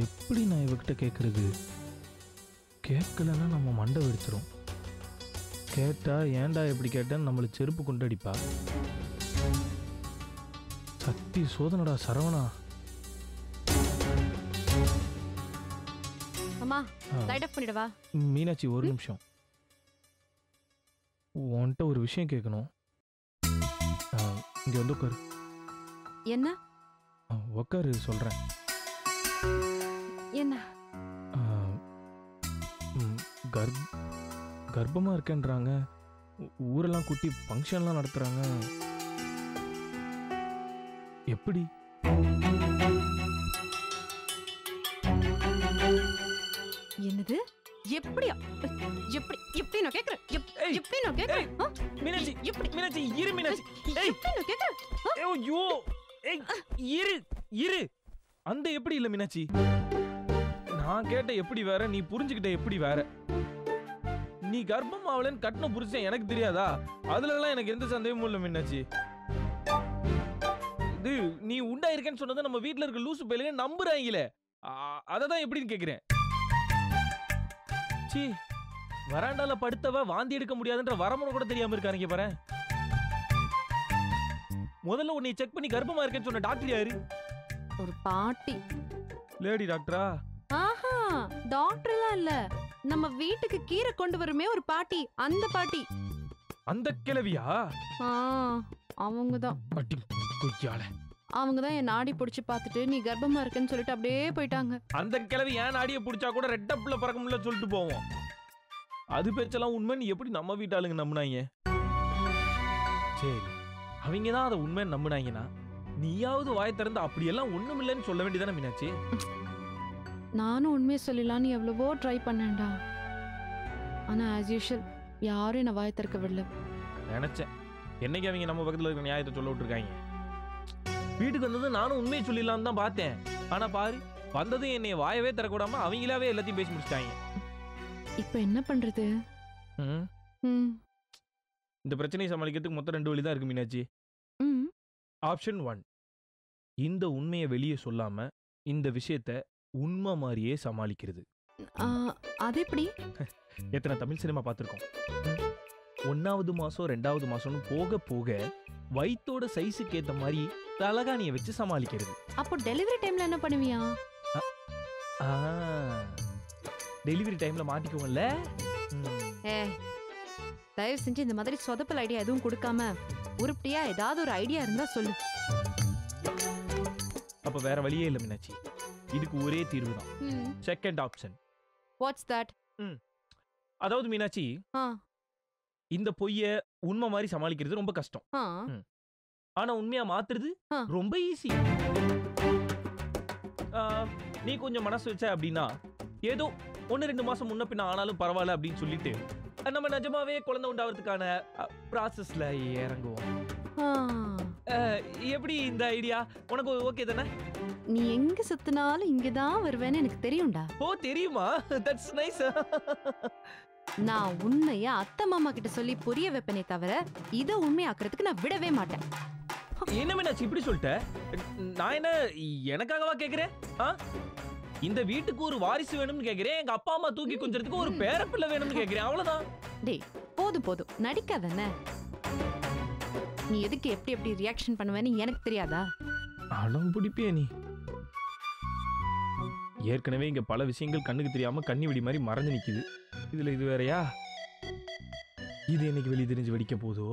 எப்படி நான் இவகிட்ட கேட்கறது? கேட்கலன்னா நம்ம மண்டை வெடிச்சிரும். கேட்டா ஏன்டா எப்படி கேட்டேன்னு நம்மளை செருப்பு கொண்டு அடிப்பா. சக்தி சோதனடா சரவணா. அம்மா லைட் ஆஃப் பண்ணிடவா? மீனாட்சி ஒரு நிமிஷம். உன்கிட்ட ஒரு விஷயம் கேட்கணும். இங்க வந்து உட்காரு. என்ன? உட்காரு சொல்றேன். என்ன? கர்ப்பமா இருக்கேன்றாங்க. ஊரெல்லாம் கூட்டி ஃபங்க்ஷன்லாம் நடத்துறாங்க. எப்படி? என்னது? எப்படியா? எப்படி எப்படி நான் கேக்குறேன்? எப்படி நான் கேக்குறேன்? மீனாட்சி எப்படி? மீனாட்சி இரு மீனாட்சி. எப்படி நான் கேக்குறேன்? ஐயோ ஏய் இரு இரு. அந்த எப்படி இல்ல மீனாட்சி. நான் கேட்ட எப்படி வேற, நீ புரிஞ்சுக்கிட்ட எப்படி வேற. நீ கர்ப்பம் ஆவலன்னு கட்டின புருஷன் எனக்கு தெரியாதா? அதுலலாம் எனக்கு எந்த சந்தேகமும் இல்ல மீனாட்சி. இது நீ உண்டா இருக்கேன்னு சொன்னதை நம்ம வீட்டுல இருக்க லூசு பையலுங்க நம்புறாங்களே, அததான் எப்படின்னு கேக்குறேன். சீ, வராண்டால படுத்தவ வாந்தி எடுக்க முடியாதுன்ற வரமுறை கூட தெரியாம இருக்காருங்க பாரு. முதல்ல உன்னை செக் பண்ணி கர்ப்பமா இருக்கேன்னு சொன்ன டாக்டர் யாரு? ஒரு பாட்டி. லேடி டாக்டரா? ஆஹா, டாக்டர்லாம் இல்ல. நம்ம வீட்டுக்கு கீரை கொண்டு வருமே ஒரு பாட்டி, அந்த பாட்டி. அந்த கிழவியா? அவங்கதான். அடி குய்யால. அவங்கதான் என் நாடி புடிச்சு பார்த்துட்டு நீ கர்ப்பமா இருக்கேன்னு சொல்லிட்டு அப்படியே போயிட்டாங்க. அந்த கிழவி ஏன் நாடியை புடிச்சா கூட ரெட்டப்புல பறக்க முடியல சொல்லிட்டு போவோம். அது பேச்செல்லாம் உண்மை நீ எப்படி நம்ம வீட்டாளுங்க நம்புனாங்க? சரி, அவங்க தான் அதை உண்மை நம்புனாங்கன்னா நீயாவது வாய் திறந்து அப்படியெல்லாம் ஒண்ணும் இல்லைன்னு சொல்ல வேண்டியதானே மீனாட்சி? நானும் உண்மையை சொல்லலான்னு எவ்வளவோ ட்ரை பண்ணேன்டா. ஆனா ஆஸ் யூஷுவல் யாரும் என்ன வாய் திறக்க விடல. நினைச்சேன் என்னைக்கு அவங்க நம்ம பக்கத்துல இருக்க நியாயத்தை சொல்ல விட்டுருக்காங்க. வீட்டுக்கு வந்தது நானும் உண்மையை சொல்லிடலாம்னு தான் பார்த்தேன். ஆனா பாரு, வந்ததும் என்னை வாயவே திறக்கூடாம அவங்களாவே எல்லாத்தையும் பேசி முடிச்சிட்டாங்க. இப்ப என்ன பண்றது? இந்த பிரச்சனையை சமாளிக்கிறதுக்கு மொத்தம் 2 வழி தான் இருக்கு மீனாட்சி. ஆப்ஷன் 1, இந்த உண்மையை வெளியே சொல்லாம இந்த விஷயத்தை உண்மை மாதிரியே சமாளிக்கிறது. அது எப்படி? எத்தனை தமிழ் சினிமா பார்த்திருக்கோம். 1வது மாசம் 2வது மாசம்னு போக போக வயித்தோட சைஸுக்கு ஏத்த மாதிரி தலகாணியை வச்சு சமாளிக்கிறது. அப்போ டெலிவரி டைம்ல என்ன பண்ணுவியா? டெலிவரி டைம்ல மாட்டிக்குவோம்ல. தயவு செஞ்சு இந்த மாதிரி சொதப்பல் ஐடியா எதுவும் கொடுக்காம உருப்படியா ஏதாவது ஒரு ஐடியா இருந்தா சொல்லு. அப்ப வேற வழியே இல்ல மீனாட்சி. இதுக்கு ஒரே தீர்வு தான். Second option. What's that? அதாவது மீனாட்சி, இந்த பொய்ய உண்மை மாதிரி சமாளிக்கிறது ரொம்ப கஷ்டம். ஆனா உண்மையா மாத்துறது ரொம்ப ஈஸி. நீ கொஞ்சம் மனசு வச்ச அப்படின்னா ஏதோ 1-2 மாசம் முன்ன பின்ன ஆனாலும் பரவாயில்ல அப்படின்னு சொல்லிட்டு நம்ம நிஜமாவே குழந்தை உண்டாவதுக்கான ப்ராசஸ்ல இறங்குவோம். எப்படி இந்த ஐடியா உனக்கு ஓகே தானே? நீ எங்க சுத்தினாலும் இங்கதான் வருவேன்னு எனக்கு தெரியும்டா. ஓ தெரியுமா? That's nice. நான் உண்மைய அத்தை மாமா கிட்ட சொல்லி புரிய வைப்பனே தவிர இதை உண்மையாக்குறதுக்கு நான் விடவே மாட்டேன். என்ன மீனாட்சி இப்படி சொல்லிட்ட? நான் என்ன எனக்காகவா கேக்குறேன்? இந்த வீட்டுக்கு ஒரு வாரிசு வேணும்னு கேக்குறேன். எங்க அப்பா அம்மா தூக்கி கொஞ்சறதுக்கு ஒரு பேரப்பிள்ளை வேணும்னு கேக்குறேன். அவ்வளவுதான். டேய் போதும் போதும் நடிக்காதே. நீ எதுக்கு எப்படி எப்படி ரியாக்ஷன் பண்ணுவேன்னு எனக்கு தெரியாதா? அடம் பிடிப்பியே நீ. ஏற்கனவே இங்க பல விஷயங்கள் கண்ணுக்கு தெரியாம கண்ணி வெடி மாதிரி மறைஞ்சு நிக்குது. இதுல இது வேறயா? இது என்னைக்கு வெளியே தெரிஞ்சு வெடிக்க போதோ?